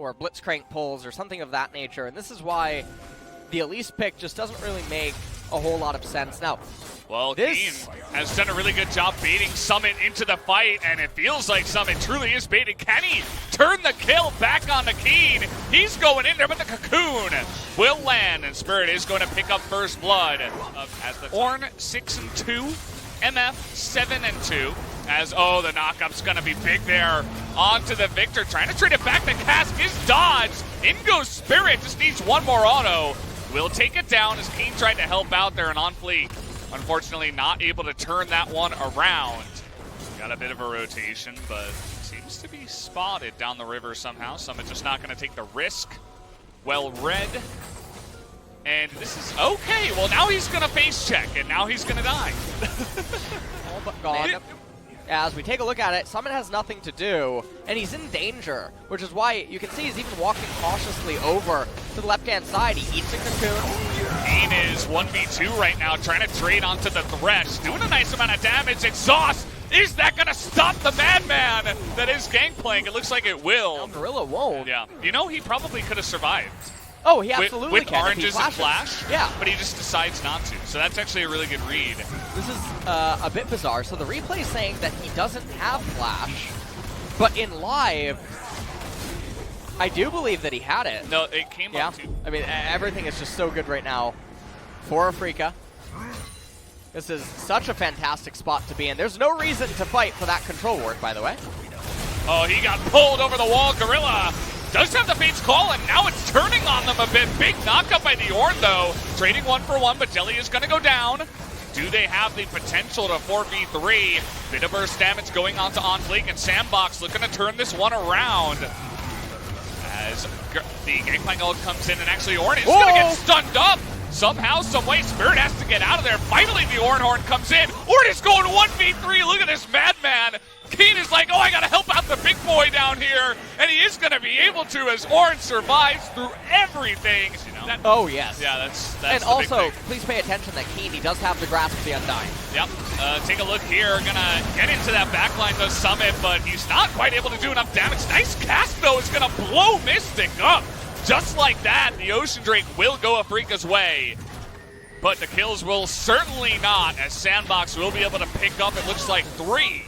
or blitzcrank pulls or something of that nature. And this is why the Elise pick just doesn't really make a whole lot of sense. Now, well, kiin has done a really good job baiting Summit into the fight, and it feels like Summit truly is baited. Can he turn the kill back on the kiin? He's going in there, but the cocoon will land, and Spirit is going to pick up first blood. As the Ornn 6-2, MF 7-2. As, the knockup's going to be big there onto the Victor. Trying to trade it back. The cask is dodged. In goes Spirit. Just needs one more auto. Will take it down as kiin tried to help out there, and OnFleek unfortunately not able to turn that one around. Got a bit of a rotation, but seems to be spotted down the river somehow. Summit just not going to take the risk. Well read. And this is okay. Well, now he's going to face check, and now he's going to die. All but gone. As we take a look at it, Summit has nothing to do, and he's in danger, which is why you can see he's even walking cautiously over to the left-hand side. He eats a cocoon. kiin is 1v2 right now, trying to trade onto the Thresh, doing a nice amount of damage. Exhaust! Is that going to stop the madman that is Gangplank? It looks like it will. Now, GorillA won't. Yeah. You know, he probably could have survived. Oh, he absolutely with can. Oranges and Flash? Yeah. But he just decides not to. So that's actually a really good read. This is a bit bizarre. So the replay is saying that he doesn't have Flash, but in live, I do believe that he had it. No, it came up too. I mean, everything is just so good right now for Afreeca. This is such a fantastic spot to be in. There's no reason to fight for that control ward, by the way. Oh, he got pulled over the wall. GorillA does have the Fate's Call, and now it's turning on them a bit. Big knockup by the Ornn, though. Trading 1-for-1, but Jelly is going to go down. Do they have the potential to 4v3? Bit of burst damage going on to OnFleek, and Sandbox looking to turn this one around. As the Gangplank ult comes in, and actually Ornn is going to get stunned up. Somehow, someway, Spirit has to get out of there. Finally, the Ornn horn comes in. Ornn is going 1v3. Look at this madman. kiin is like, I gotta help out the big boy down here, and he is gonna be able to as Ornn survives through everything. Oh yes. Yeah, that's and the also, big thing. please pay attention that kiin, he does have the grasp of the Undying. Yep. Take a look here. Gonna get into that backline to Summit, but he's not quite able to do enough damage. Nice cast though. Is gonna blow Mystic up. Just like that, the Ocean Drake will go Afreeca's way. But the kills will certainly not, as Sandbox will be able to pick up, it looks like 3.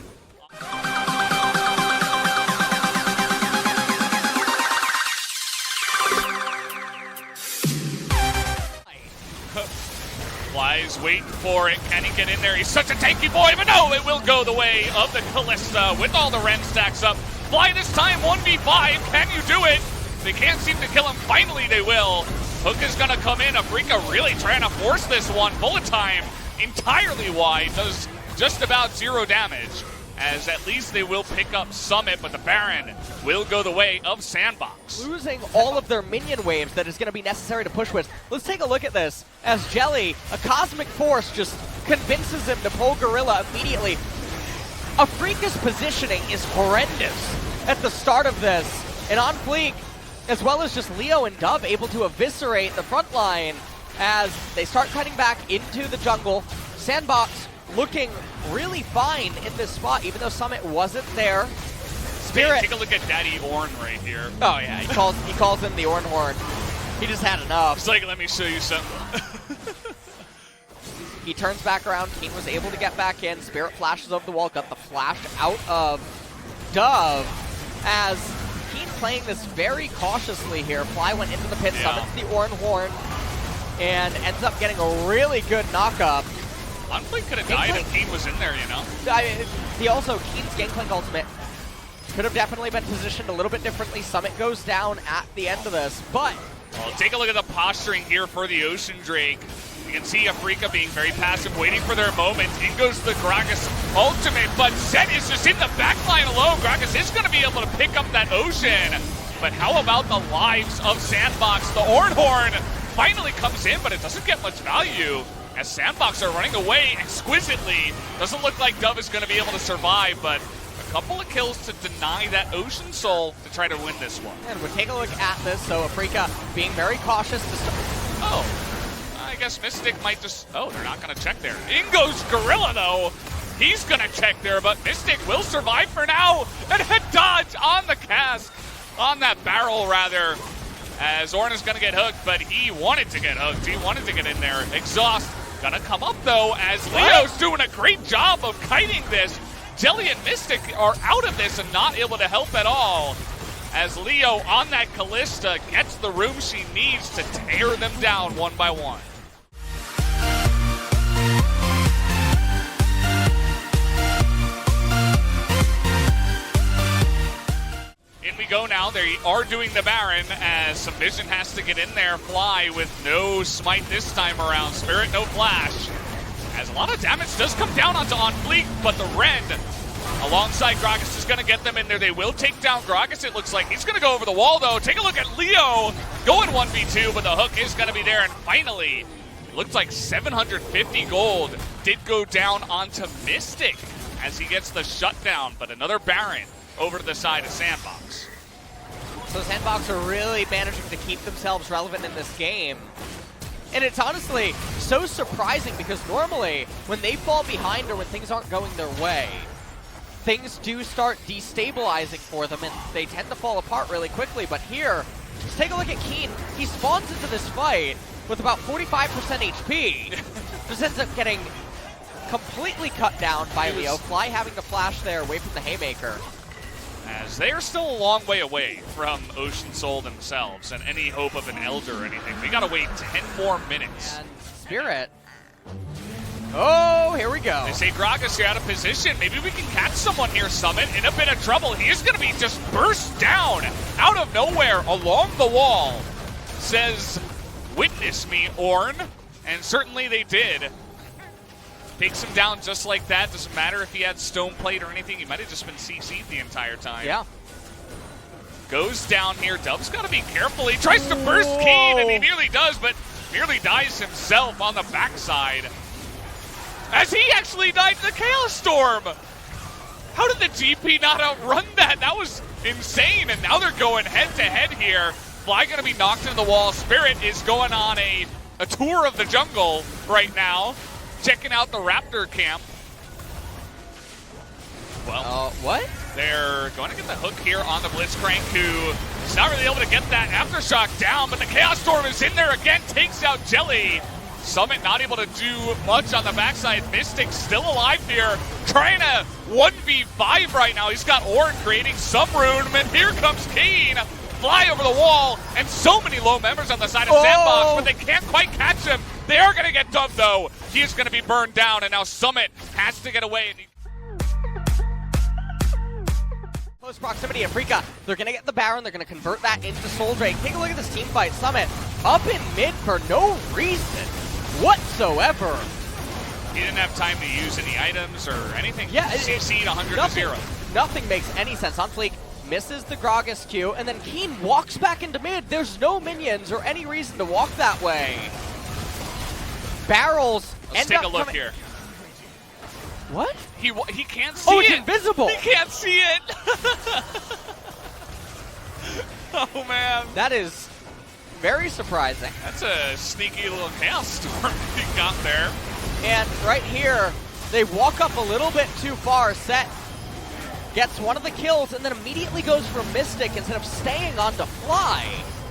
Fly's waiting for it. Can he get in there? He's such a tanky boy, but no, it will go the way of the Kalista with all the Ren stacks up. Fly this time, 1v5. Can you do it? They can't seem to kill him. Finally, they will. Hook is going to come in. Afreeca really trying to force this one. Bullet time entirely wide. Does just about 0 damage. As at least they will pick up Summit, but the Baron will go the way of Sandbox. Losing all of their minion waves that is going to be necessary to push with. Let's take a look at this. As Jelly, a cosmic force, just convinces him to pull GorillA immediately. Afreeca's positioning is horrendous at the start of this. And OnFleek, as well as just Leo and Dove, able to eviscerate the front line as they start cutting back into the jungle. Sandbox looking really fine in this spot, even though Summit wasn't there. Spirit. Take a look at Daddy Ornn right here. Oh yeah, he calls him the Ornn horn. He just had enough. It's like, let me show you something. He turns back around. kiin was able to get back in. Spirit flashes over the wall, got the flash out of Dove as kiin playing this very cautiously here. Fly went into the pit, summons the Ornn horn, and ends up getting a really good knockup. OnFleek could have died if kiin was in there, you know? He also, kiin's Gangplank ultimate could have definitely been positioned a little bit differently. Summit goes down at the end of this, but... Well, take a look at the posturing here for the Ocean Drake. You can see Afreeca being very passive, waiting for their moment. In goes the Gragas ultimate, but Zed is just in the backline alone. Gragas is going to be able to pick up that Ocean. But how about the lives of Sandbox? The Ornn horn finally comes in, but it doesn't get much value, as Sandbox are running away exquisitely. Doesn't look like Dove is going to be able to survive, but a couple of kills to deny that Ocean Soul to try to win this one. And we'll take a look at this. So Afreeca being very cautious to start. Oh. I guess Mystic might just... Oh, they're not going to check there. In goes GorillA, though. He's going to check there, but Mystic will survive for now. And a dodge on the cask. on that barrel, rather, as Ornn is going to get hooked, but he wanted to get hooked. He wanted to get in there. Exhaust gonna come up, though, as Leo's doing a great job of kiting this. Jelly and Mystic are out of this and not able to help at all, as Leo on that Kalista gets the room she needs to tear them down one by one. In we go now. They are doing the Baron, as some vision has to get in there. Fly with no smite this time around. Spirit, no flash. As a lot of damage does come down onto OnFleek, but the Ren alongside Gragas is going to get them in there. They will take down Gragas, it looks like. He's going to go over the wall, though. Take a look at Leo going 1v2, but the hook is going to be there. And finally, it looks like 750 gold did go down onto Mystic as he gets the shutdown, but another Baron over to the side of Sandbox. So Sandbox are really managing to keep themselves relevant in this game. And it's honestly so surprising because normally when they fall behind or when things aren't going their way, things do start destabilizing for them and they tend to fall apart really quickly. But here, just take a look at kiin. He spawns into this fight with about 45% HP. Just ends up getting completely cut down by Leo. Fly having to flash there away from the Haymaker. As they are still a long way away from Ocean Soul themselves and any hope of an Elder or anything. We gotta wait 10 more minutes. And Spirit. Oh, here we go. They say, Gragas, you're out of position. Maybe we can catch someone here, Summit. In a bit of trouble. He is gonna be just burst down out of nowhere along the wall. Says, witness me, Ornn. And certainly they did. Takes him down just like that. Doesn't matter if he had stone plate or anything. He might have just been CC'd the entire time. Yeah. Goes down here. Dub's got to be careful. He tries to burst kiin, and he nearly does, but nearly dies himself on the backside. As he actually died in the Chaos Storm. How did the GP not outrun that? That was insane, and now they're going head-to-head here. Fly going to be knocked into the wall. Spirit is going on a tour of the jungle right now. Checking out the Raptor camp. Well, what? They're going to get the hook here on the Blitzcrank, who is not really able to get that Aftershock down, but the Chaos Storm is in there again, takes out Jelly. Summit not able to do much on the backside. Mystic still alive here, trying to 1v5 right now. He's got Ornn creating some room, and here comes kiin. Fly over the wall, and so many low members on the side of Sandbox, but they can't quite catch him. They are going to get dubbed, though. He is going to be burned down, and now Summit has to get away. Close proximity of Frika. They're going to get the Baron. They're going to convert that into Soul Drake. Take a look at this team fight. Summit up in mid for no reason whatsoever. He didn't have time to use any items or anything. Yeah, CC'd 100-0. Nothing makes any sense. OnFleek misses the Gragas Q, and then kiin walks back into mid. There's no minions or any reason to walk that way. Barrels Let's take a look here. What? He can't see it. Oh, it's invisible. He can't see it. Oh, man. That is very surprising. That's a sneaky little Chaos Storm he got there. And right here, they walk up a little bit too far. Set gets one of the kills and then immediately goes for Mystic instead of staying on to Fly.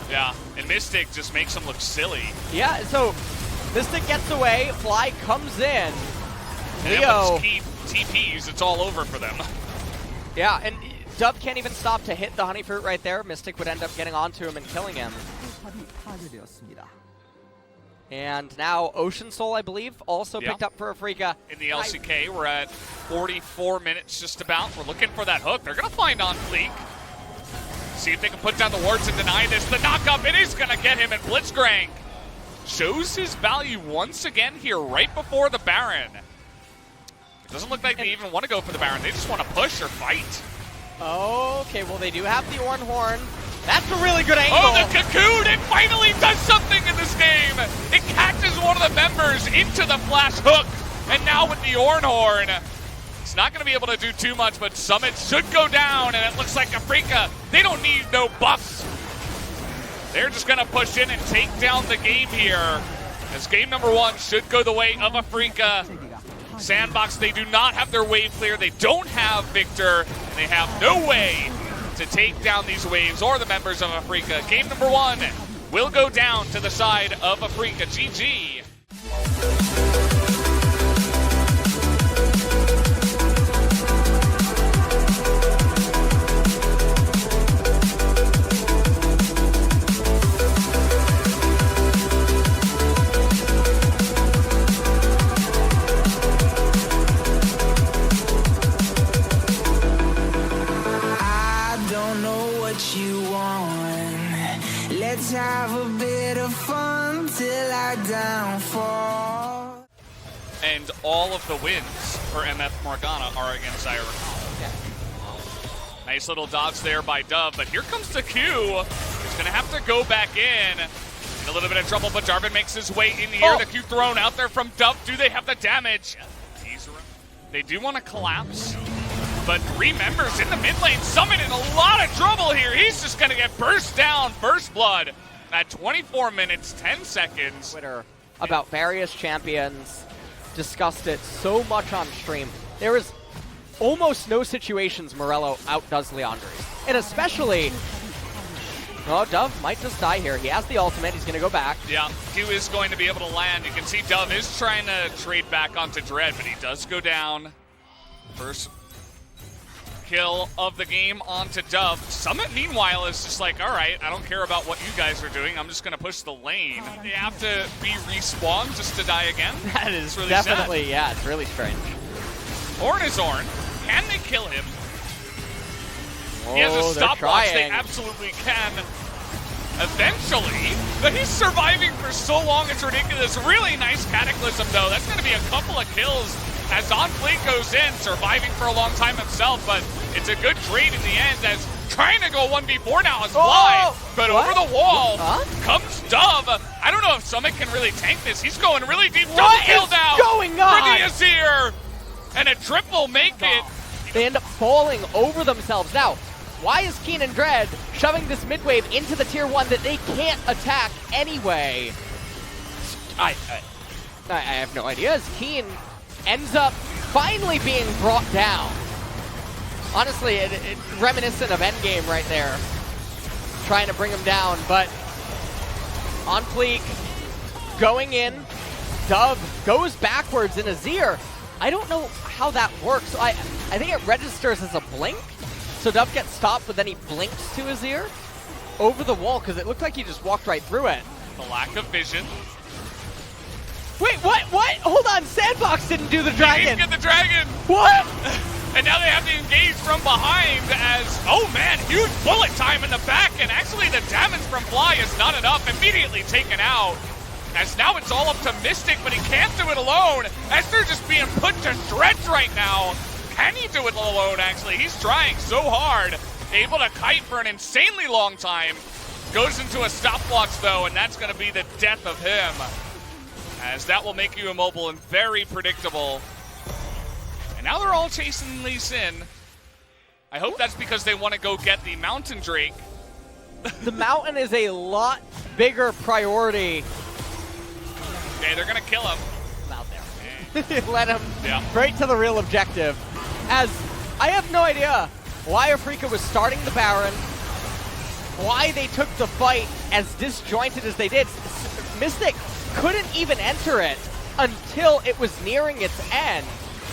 Yeah, and Mystic just makes him look silly. Yeah, so Mystic gets away, Fly comes in. And Leo. once kiin TPs, it's all over for them. Yeah, and Dub can't even stop to hit the Honey Fruit right there. Mystic would end up getting onto him and killing him. And now Ocean Soul, I believe, also picked up for Afrika. In the LCK, we're at 44 minutes just about. We're looking for that hook. They're going to find OnFleek. See if they can put down the wards and deny this. The knock-up, it is going to get him, and Blitzcrank shows his value once again here right before the Baron. It doesn't look like they even want to go for the Baron. They just want to push or fight. Okay, well, they do have the Ornn Horn. That's a really good angle. Oh, the Cocoon! It finally does something in this game! It catches one of the members into the flash hook. And now with the Ornn Horn, it's not going to be able to do too much, but Summit should go down, and it looks like Afrika, they don't need no buffs. They're just going to push in and take down the game here. As game number one should go the way of Afrika. Sandbox, they do not have their wave clear. They don't have Victor, and they have no way to take down these waves or the members of Afrika. Game number 1 will go down to the side of Afrika. GG. Let's have a bit of fun till our downfall. And all of the wins for MF Morgana are against Zyra. Yeah. Nice little dodge there by Dove, but here comes the Q. He's going to have to go back in a little bit of trouble, but Darvin makes his way in here. Oh. The Q thrown out there from Dove. Do they have the damage? Teaser him. They do want to collapse. But 3 members in the mid lane. Summit in a lot of trouble here. He's just going to get burst down. First blood at 24 minutes, 10 seconds. Twitter about various champions, discussed it so much on stream. There is almost no situations Morello outdoes Leandri's. And especially, oh, Dove might just die here. He has the ultimate. He's going to go back. Yeah, Q is going to be able to land. You can see Dove is trying to trade back onto Dread, but he does go down. First kill of the game onto Dove. Summit, meanwhile, is just like, all right, I don't care about what you guys are doing. I'm just going to push the lane. They have to be respawned just to die again. That is really definitely, sad. yeah, it's really strange. Ornn is Ornn. Can they kill him? Oh, He has a they're stopwatch. They trying. absolutely can. Eventually, but he's surviving for so long, it's ridiculous. Really nice Cataclysm, though. That's going to be a couple of kills as OnFleek goes in, surviving for a long time himself, but it's a good trade in the end as trying to go 1v4 now is blind, but what? over the wall Huh? comes Dove. I don't know if Summit can really tank this. He's going really deep. What Double kill is down going on? for the Azir, and a triple make it. They end up falling over themselves. Now, why is kiin and Dread shoving this mid wave into the tier 1 that they can't attack anyway? I have no idea. As kiin ends up finally being brought down. Honestly, it's reminiscent of Endgame right there. Trying to bring him down, but OnFleek going in. Dove goes backwards in Azir. I don't know how that works. I think it registers as a blink. So Dove gets stopped, but then he blinks to Azir over the wall because it looked like he just walked right through it. The lack of vision. Wait, what? What? Hold on, Sandbox didn't do the He dragon. didn't get the dragon. What? And now they have to engage from behind as, oh man, huge bullet time in the back, and actually the damage from Fly is not enough, immediately taken out. As now it's all up to Mystic, but he can't do it alone, as they're just being put to shreds right now. Can he do it alone, actually? He's trying so hard. Able to kite for an insanely long time. Goes into a stopwatch though, and that's gonna be the death of him. As that will make you immobile and very predictable. And now they're all chasing Lee Sin. I hope that's because they want to go get the Mountain Drake. The mountain is a lot bigger priority. Okay, they're going to kill him. Out there. Let him Yeah. straight to the real objective. As I have no idea why Afrika was starting the Baron, why they took the fight as disjointed as they did. Mystic couldn't even enter it until it was nearing its end.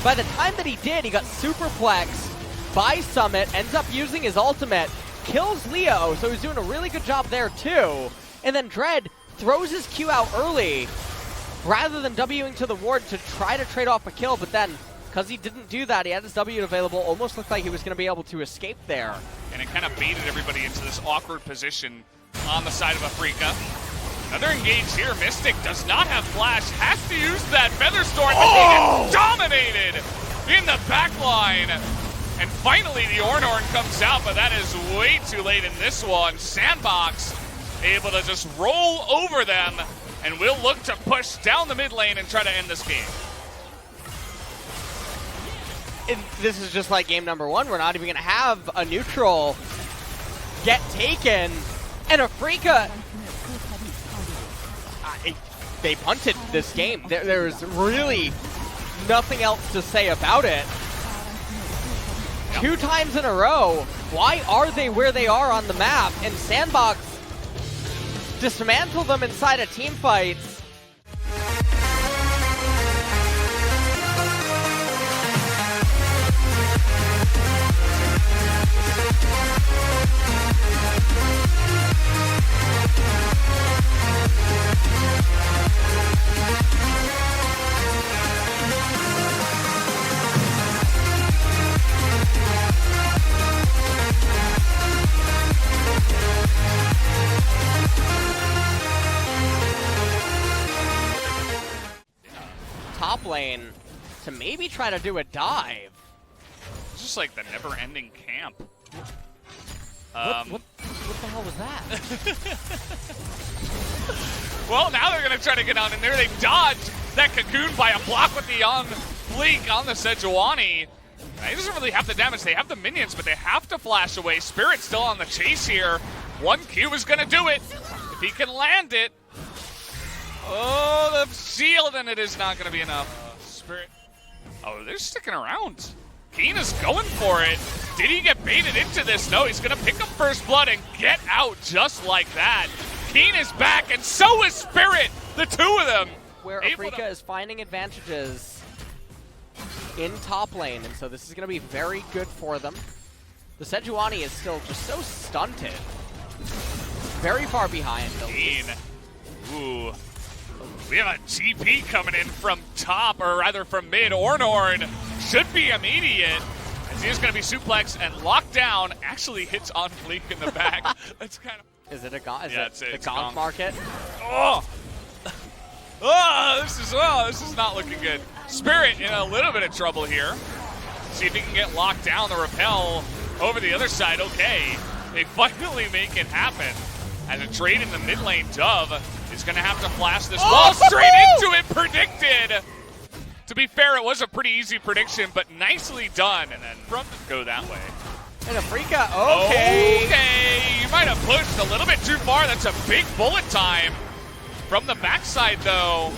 By the time that he did, he got superplexed by Summit, ends up using his ultimate, kills Leo, so he's doing a really good job there too. And then Dread throws his Q out early, rather than Wing to the ward to try to trade off a kill, but then, because he didn't do that, he had his W available, almost looked like he was going to be able to escape there. And it kind of baited everybody into this awkward position on the side of Afrika. Another engage here. Mystic does not have flash, has to use that Featherstorm, but they get dominated in the back line. And finally the Ornn comes out, but that is way too late in this one. Sandbox able to just roll over them, and will look to push down the mid lane and try to end this game. This is just like game number 1. We're not even going to have a neutral get taken. And Afrika, they punted this game. There's really nothing else to say about it. 2 times in a row, Why are they where they are on the map? And Sandbox dismantle them inside a team fight. Top lane to maybe try to do a dive. It's just like the never-ending camp. What the hell was that? Well, now they're going to try to get on in there. They dodged that cocoon by a block with the OnFleek on the Sejuani. He doesn't really have the damage. They have the minions, but they have to flash away. Spirit's still on the chase here. 1Q is going to do it. If he can land it. Oh, the shield, and it is not going to be enough. Spirit. Oh, they're sticking around. kiin is going for it. Did he get baited into this? No, he's going to pick up first blood and get out just like that. kiin is back, and so is Spirit. The two of them. Where Afrika is finding advantages in top lane, and so this is going to be very good for them. The Sejuani is still just so stunted. Very far behind. kiin. Ooh. We have a TP coming in from top, or rather from mid. Ornhorn should be immediate. As he is going to be suplexed and locked down. Actually hits OnFleek in the back. That's kind of... Is it a gonk? Is yeah, it it's the gonk market? Oh! This is not looking good. Spirit in a little bit of trouble here. See if he can get locked down. The rappel over the other side. Okay. They finally make it happen. As a trade in the mid lane, Dove is going to have to flash this ball straight into it. Predicted. To be fair, it was a pretty easy prediction, but nicely done. And then from go that way. And Afrika, okay. Okay, you might have pushed a little bit too far. That's a big bullet time. From the backside, though,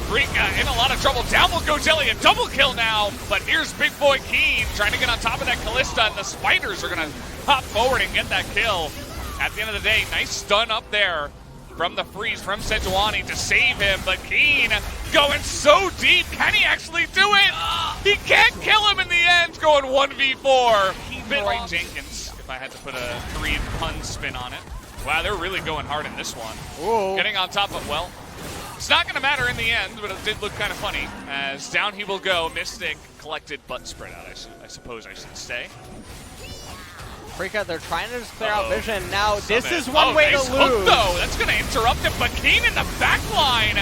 Afrika in a lot of trouble. Down will go Jelly, a double kill now. But here's big boy kiin trying to get on top of that Callista, and the Spiders are going to hop forward and get that kill. At the end of the day, nice stun up there from the freeze from Sejuani to save him, but kiin going so deep. Can he actually do it? He can't kill him in the end, going 1v4. Roy Jenkins, if I had to put a Creed pun spin on it. Wow, they're really going hard in this one. Whoa. Getting on top of, well, it's not going to matter in the end, but it did look kind of funny. As down he will go. Mystic collected but spread out, I suppose I should say. Afrika, they're trying to just clear out vision. Now, this is one way nice to hook, lose. Though. That's going to interrupt him, but kiin in the back line.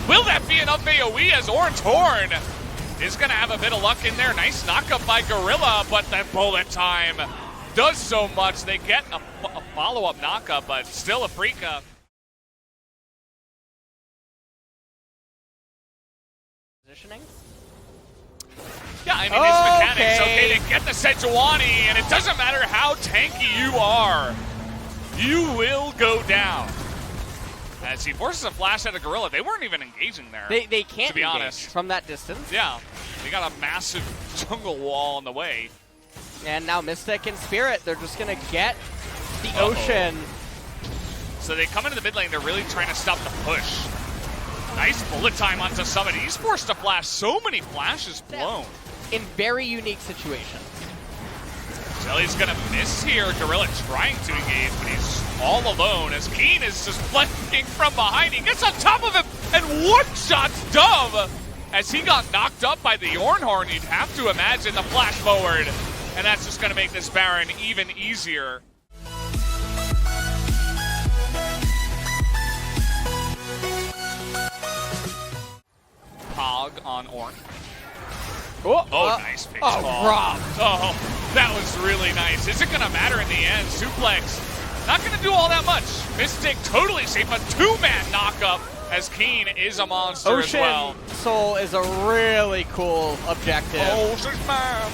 Will that be enough AoE as Orange Horn is going to have a bit of luck in there. Nice knockup by GorillA, but that bullet time does so much. They get a follow-up knockup, but still Afrika. Positioning? Yeah, I mean, his mechanics, okay, they get the Sejuani, and it doesn't matter how tanky you are, you will go down. As he forces a flash out of GorillA, they weren't even engaging there. They can't to be engage honest. From that distance. Yeah, they got a massive jungle wall in the way. And now Mystic and Spirit, they're just going to get the ocean. So they come into the mid lane, they're really trying to stop the push. Nice bullet time onto Summit. He's forced to flash. So many flashes blown. In very unique situations. Jelly's gonna miss here. GorillA trying to engage, but he's all alone as kiin is just flanking from behind. He gets on top of him and one-shots Dove. As he got knocked up by the Ornhorn, you'd have to imagine the flash forward. And that's just gonna make this Baron even easier. Pog on Orn. Nice pitch ball. Rob. Oh, that was really nice. Is it going to matter in the end? Suplex, not going to do all that much. Mystic totally safe. A two-man knockup as kiin is a monster Ocean as well. Soul is a really cool objective. Ocean man.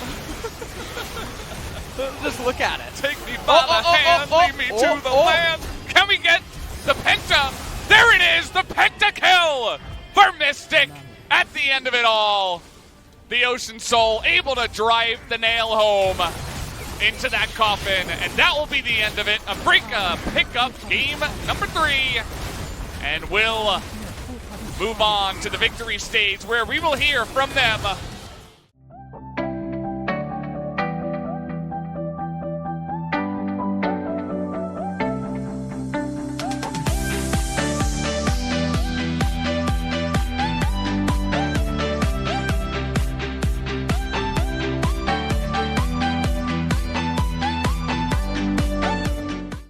Just look at it. Take me by the hand, lead me to the land. Can we get the penta? There it is, the penta kill for Mystic at the end of it all. The Ocean Soul able to drive the nail home into that coffin, and that will be the end of it. A pick up game number 3, and we'll move on to the victory stage where we will hear from them